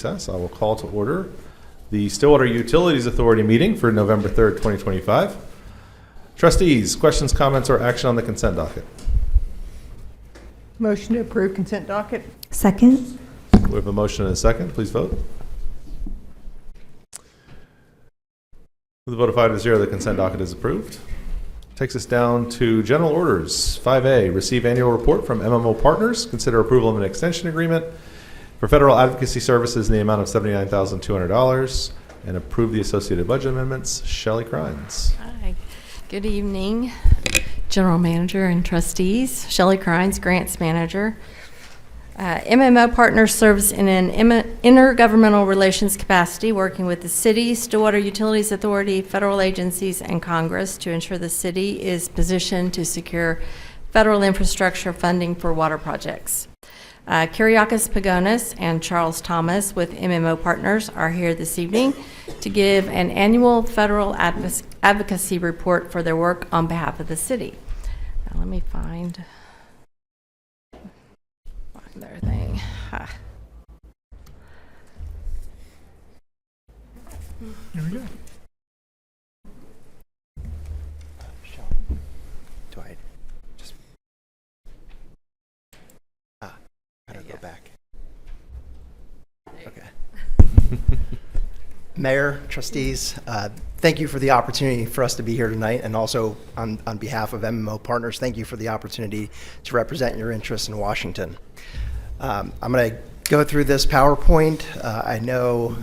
recess. I will call to order the Stillwater Utilities Authority meeting for November 3rd, 2025. Trustees, questions, comments, or action on the consent docket? Motion to approve consent docket. Second. We have a motion and a second. Please vote. With a vote of 5-0, the consent docket is approved. Takes us down to general orders. 5A, receive annual report from MMO Partners. Consider approval of an extension agreement for federal advocacy services in the amount of $79,200 and approve the associated budget amendments. Shelley Crines. Hi. Good evening, General Manager and Trustees. Shelley Crines, Grants Manager. MMO Partners serves in an intergovernmental relations capacity, working with the city, Stillwater Utilities Authority, federal agencies, and Congress to ensure the city is positioned to secure federal infrastructure funding for water projects. Kyriakos Pagonis and Charles Thomas with MMO Partners are here this evening to give an annual federal advocacy report for their work on behalf of the city. Now let me find their thing. There we go. Do I just gotta go back? Okay. Mayor, trustees, thank you for the opportunity for us to be here tonight, and also on behalf of MMO Partners, thank you for the opportunity to represent your interests in Washington. I'm going to go through this PowerPoint. I know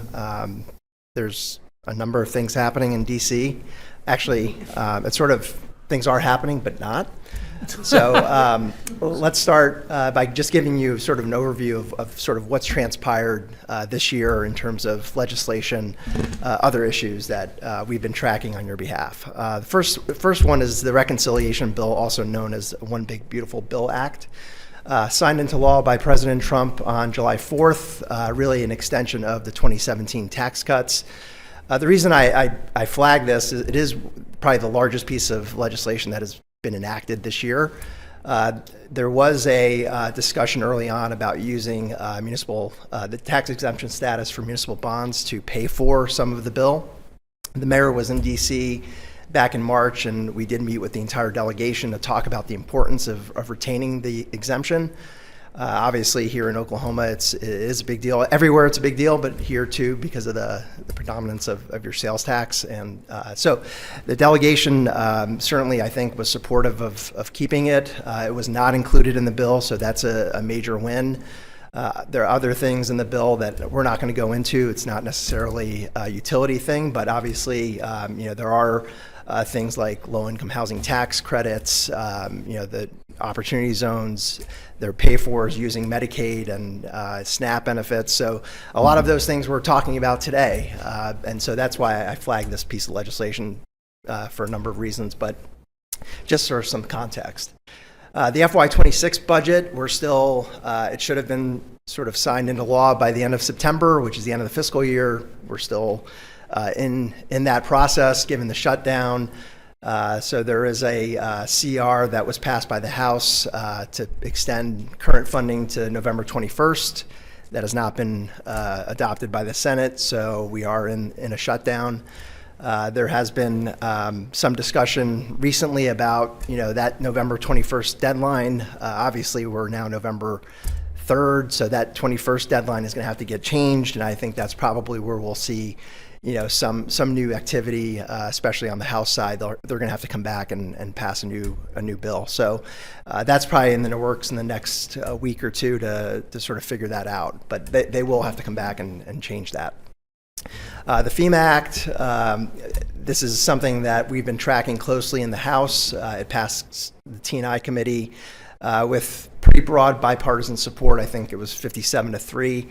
there's a number of things happening in DC. Actually, it's sort of things are happening, but not. So let's start by just giving you sort of an overview of sort of what's transpired this year in terms of legislation, other issues that we've been tracking on your behalf. The first one is the Reconciliation Bill, also known as One Big Beautiful Bill Act. Signed into law by President Trump on July 4th, really an extension of the 2017 tax cuts. The reason I flag this is it is probably the largest piece of legislation that has been enacted this year. There was a discussion early on about using the tax exemption status for municipal bonds to pay for some of the bill. The mayor was in DC back in March, and we did meet with the entire delegation to talk about the importance of retaining the exemption. Obviously, here in Oklahoma, it is a big deal. Everywhere it's a big deal, but here too, because of the predominance of your sales tax. And so the delegation certainly, I think, was supportive of keeping it. It was not included in the bill, so that's a major win. There are other things in the bill that we're not going to go into. It's not necessarily a utility thing, but obviously, there are things like low-income housing tax credits, the opportunity zones, their pay-fors using Medicaid and SNAP benefits. So a lot of those things we're talking about today. And so that's why I flagged this piece of legislation for a number of reasons, but just for some context. The FY26 budget, we're still, it should have been sort of signed into law by the end of September, which is the end of the fiscal year. We're still in that process, given the shutdown. So there is a CR that was passed by the House to extend current funding to November 21st. That has not been adopted by the Senate, so we are in a shutdown. There has been some discussion recently about that November 21st deadline. Obviously, we're now November 3rd, so that 21st deadline is going to have to get changed, and I think that's probably where we'll see some new activity, especially on the House side. They're going to have to come back and pass a new bill. So that's probably in the works in the next week or two to sort of figure that out. But they will have to come back and change that. The FEMA Act, this is something that we've been tracking closely in the House. It passed the T&I committee with pretty broad bipartisan support. I think it was 57-3.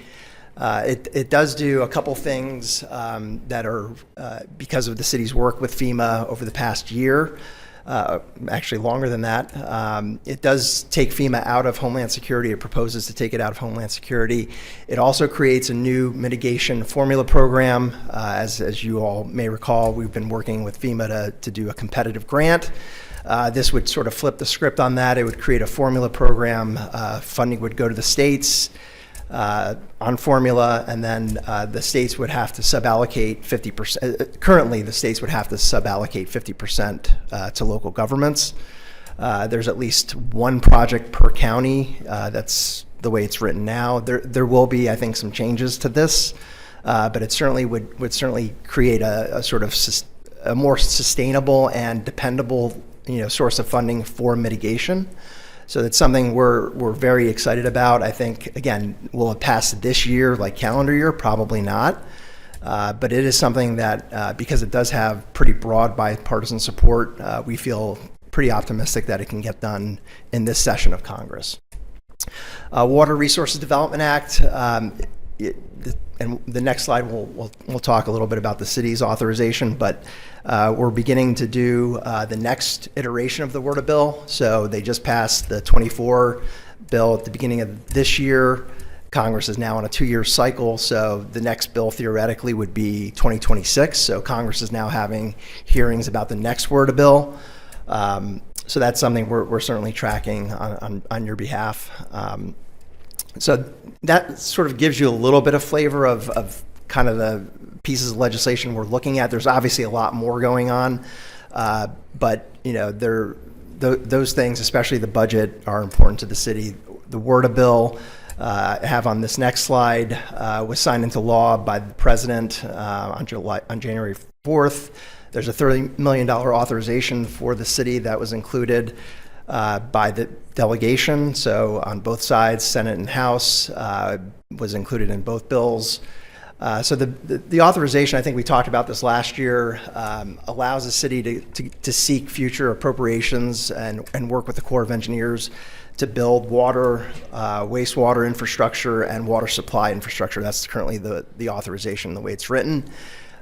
It does do a couple things that are because of the city's work with FEMA over the past year, actually longer than that. It does take FEMA out of Homeland Security. It proposes to take it out of Homeland Security. It also creates a new mitigation formula program. As you all may recall, we've been working with FEMA to do a competitive grant. This would sort of flip the script on that. It would create a formula program. Funding would go to the states. on formula, and then the states would have to suballocate 50%. Currently, the states would have to suballocate 50% to local governments. There's at least one project per county. That's the way it's written now. There will be, I think, some changes to this, but it certainly would certainly create a sort of a more sustainable and dependable, source of funding for mitigation. So that's something we're very excited about. I think, again, will it pass this year, like calendar year? Probably not. But it is something that, because it does have pretty broad bipartisan support, we feel pretty optimistic that it can get done in this session of Congress. Water Resources Development Act, and the next slide we'll talk a little bit about the city's authorization, but we're beginning to do the next iteration of the WRDA bill. So they just passed the 24 bill at the beginning of this year. Congress is now on a 2-year cycle, so the next bill theoretically would be 2026. So Congress is now having hearings about the next WRDA bill. So that's something we're certainly tracking on your behalf. So that sort of gives you a little bit of flavor of kind of the pieces of legislation we're looking at. There's obviously a lot more going on, but those things, especially the budget, are important to the city. The WRDA bill, I have on this next slide, was signed into law by the president on January 4th. There's a $30 million authorization for the city that was included by the delegation. So on both sides, Senate and House, was included in both bills. So the authorization, I think we talked about this last year, allows the city to seek future appropriations and work with the Corps of Engineers to build water, wastewater infrastructure, and water supply infrastructure. That's currently the authorization, the way it's written.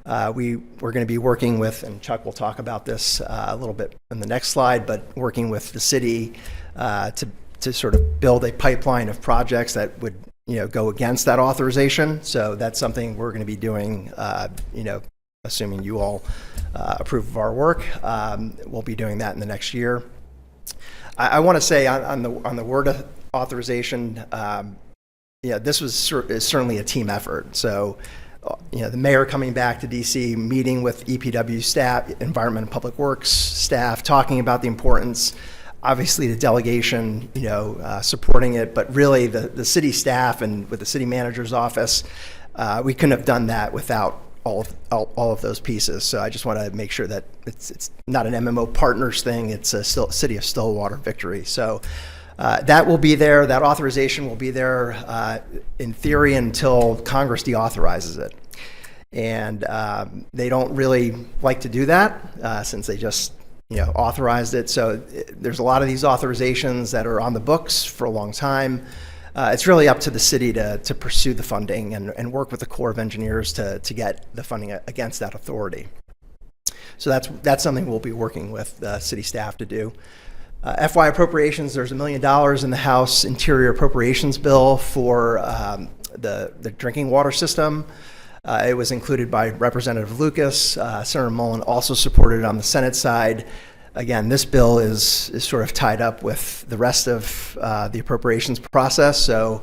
We're going to be working with, and Chuck will talk about this a little bit in the next slide, but working with the city to sort of build a pipeline of projects that would go against that authorization. So that's something we're going to be doing, assuming you all approve of our work. We'll be doing that in the next year. I want to say on the WRDA authorization, this is certainly a team effort. So the mayor coming back to DC, meeting with EPW staff, Environment and Public Works staff, talking about the importance, obviously the delegation, supporting it, but really the city staff and with the city manager's office, we couldn't have done that without all of those pieces. So I just want to make sure that it's not an MMO partners thing, it's a City of Stillwater victory. So that will be there, that authorization will be there in theory until Congress deauthorizes it. And they don't really like to do that since they just authorized it. So there's a lot of these authorizations that are on the books for a long time. It's really up to the city to pursue the funding and work with the Corps of Engineers to get the funding against that authority. So that's something we'll be working with city staff to do. FY appropriations, there's $1 million in the House Interior Appropriations Bill for the drinking water system. It was included by Representative Lucas. Senator Mullen also supported it on the Senate side. Again, this bill is sort of tied up with the rest of the appropriations process, so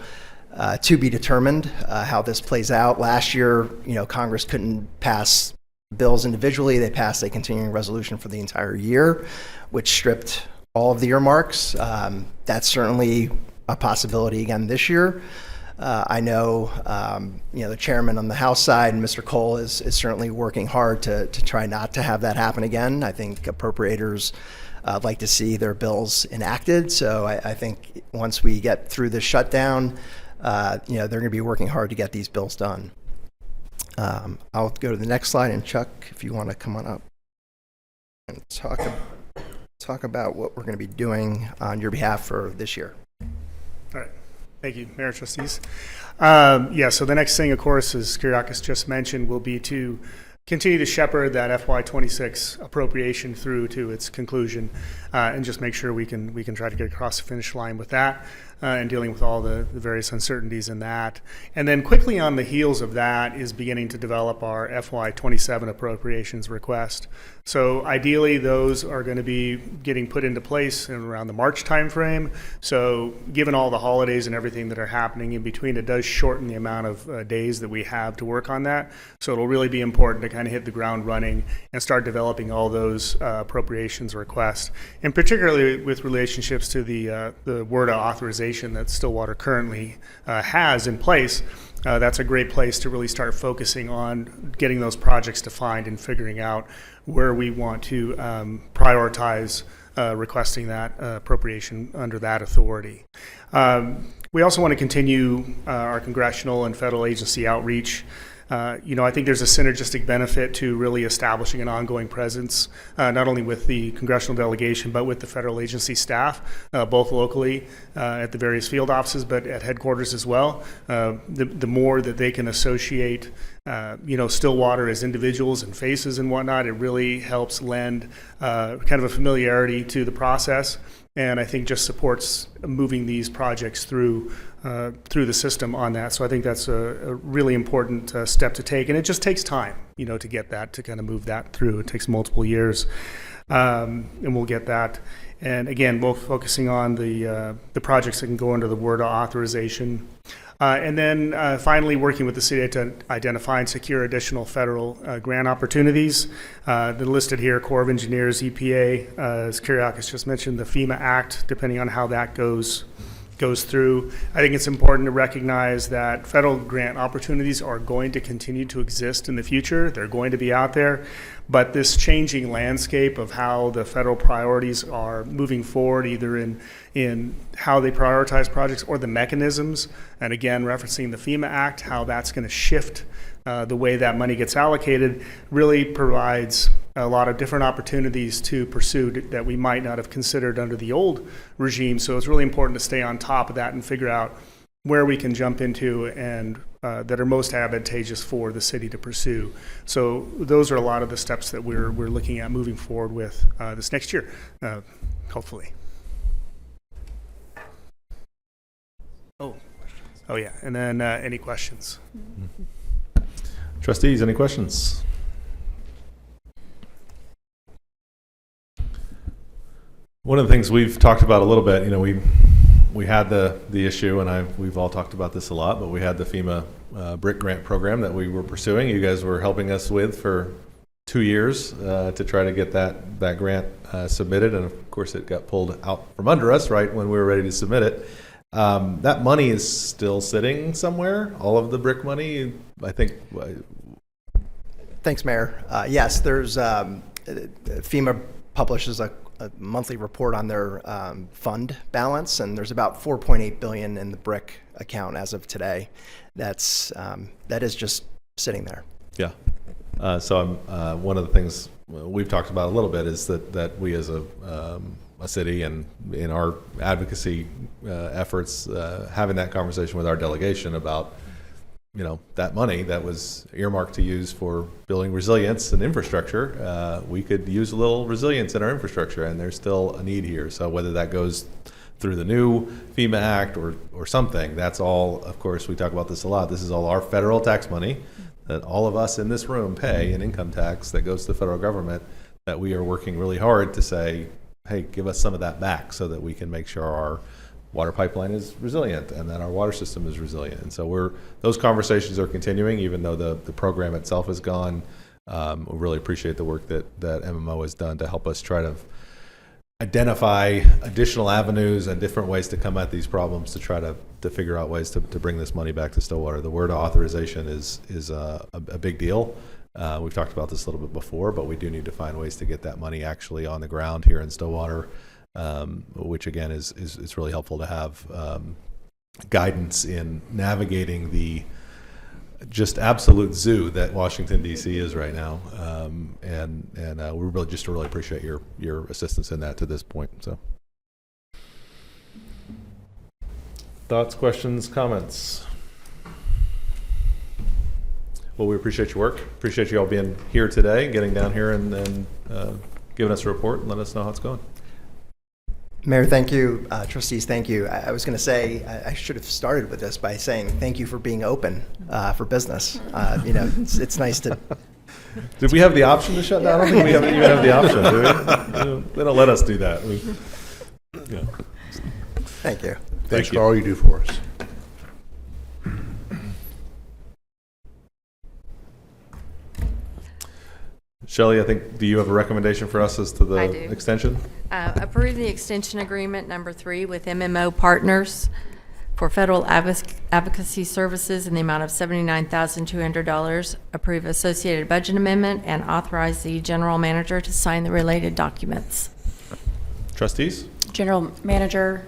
to be determined how this plays out. Last year, Congress couldn't pass bills individually. They passed a continuing resolution for the entire year, which stripped all of the earmarks. That's certainly a possibility again this year. I know, the chairman on the House side, Mr. Cole, is certainly working hard to try not to have that happen again. I think appropriators like to see their bills enacted. So I think once we get through this shutdown, they're going to be working hard to get these bills done. I'll go to the next slide, and Chuck, if you want to come on up and talk about what we're going to be doing on your behalf for this year. All right. Thank you, Mayor, Trustees. So the next thing, of course, as Kyriakis just mentioned, will be to continue to shepherd that FY26 appropriation through to its conclusion, and just make sure we can try to get across the finish line with that. and dealing with all the various uncertainties in that. And then quickly on the heels of that is beginning to develop our FY27 appropriations request. So ideally, those are going to be getting put into place in around the March timeframe. So given all the holidays and everything that are happening in between, it does shorten the amount of days that we have to work on that. So it'll really be important to kind of hit the ground running and start developing all those appropriations requests, and particularly with relationships to the WRDA authorization that Stillwater currently has in place. That's a great place to really start focusing on getting those projects defined and figuring out where we want to prioritize requesting that appropriation under that authority. We also want to continue our congressional and federal agency outreach. I think there's a synergistic benefit to really establishing an ongoing presence, not only with the congressional delegation, but with the federal agency staff, both locally at the various field offices, but at headquarters as well. The more that they can associate, Stillwater as individuals and faces and whatnot, it really helps lend kind of a familiarity to the process. And I think just supports moving these projects through the system on that. So I think that's a really important step to take, and it just takes time, to get that, to kind of move that through. It takes multiple years, and we'll get that. And again, both focusing on the projects that can go under the WRDA authorization. And then finally, working with the city to identify and secure additional federal grant opportunities. They're listed here: Corps of Engineers, EPA, as Kyriakis just mentioned, the FEMA Act, depending on how that goes through. I think it's important to recognize that federal grant opportunities are going to continue to exist in the future. They're going to be out there. But this changing landscape of how the federal priorities are moving forward, either in how they prioritize projects or the mechanisms, and again, referencing the FEMA Act, how that's going to shift the way that money gets allocated, really provides a lot of different opportunities to pursue that we might not have considered under the old regime. So it's really important to stay on top of that and figure out where we can jump into and that are most advantageous for the city to pursue. So those are a lot of the steps that we're looking at moving forward with this next year, hopefully. Oh yeah, and then any questions? Trustees, any questions? One of the things we've talked about a little bit, we had the issue, and we've all talked about this a lot, but we had the FEMA BRIC grant program that we were pursuing. You guys were helping us with for 2 years to try to get that grant submitted, and of course it got pulled out from under us right when we were ready to submit it. That money is still sitting somewhere, all of the BRIC money, I think. Thanks, Mayor. Yes, there's FEMA publishes a monthly report on their fund balance, and there's about $4.8 billion in the BRIC account as of today. That is just sitting there. Yeah. So one of the things we've talked about a little bit is that we as a city and in our advocacy efforts, having that conversation with our delegation about that money that was earmarked to use for building resilience and infrastructure, we could use a little resilience in our infrastructure, and there's still a need here. So whether that goes through the new FEMA Act or something, that's all, of course, we talk about this a lot. This is all our federal tax money that all of us in this room pay in income tax that goes to the federal government, that we are working really hard to say, hey, give us some of that back so that we can make sure our water pipeline is resilient and that our water system is resilient. And so those conversations are continuing, even though the program itself is gone. We really appreciate the work that MMO has done to help us try to identify additional avenues and different ways to come at these problems to try to figure out ways to bring this money back to Stillwater. The WRDA authorization is a big deal. We've talked about this a little bit before, but we do need to find ways to get that money actually on the ground here in Stillwater, which again is really helpful to have guidance in navigating the just absolute zoo that Washington D.C. is right now, and we really appreciate your assistance in that to this point. So, thoughts, questions, comments? Well, we appreciate your work. Appreciate you all being here today, getting down here and giving us a report and letting us know how it's going. Mayor, thank you. Trustees, thank you. I was going to say, I should have started with this by saying thank you for being open for business. It's nice to. Did we have the option to shut down? I don't think we even have the option, do we? They don't let us do that. Yeah. Thank you. Thanks you. for all you do for us. Shelley, I think, do you have a recommendation for us as to the I do. extension? Approve the extension agreement number 3 with MMO Partners for federal advocacy services in the amount of $79,200. Approve associated budget amendment and authorize the general manager to sign the related documents. Trustees? General Manager,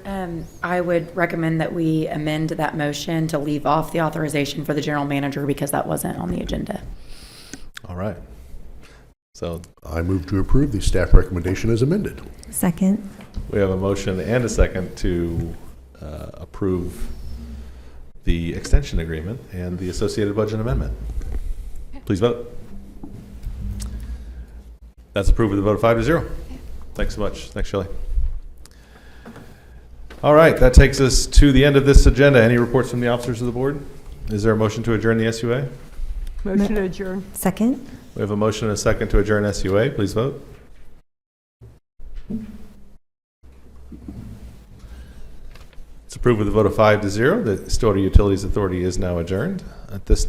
I would recommend that we amend that motion to leave off the authorization for the general manager because that wasn't on the agenda. All right. So I move to approve the staff recommendation as amended. Second. we have a motion and a second to approve the extension agreement and the associated budget amendment. Please vote. That's approved with a vote of 5-0. Thanks so much. Thanks, Shelley. All right, that takes us to the end of this agenda. Any reports from the officers of the board? Is there a motion to adjourn the SUA? Motion to adjourn. Second. We have a motion and a second to adjourn SUA. Please vote. It's approved with a vote of 5-0. The Stillwater Utilities Authority is now adjourned. At this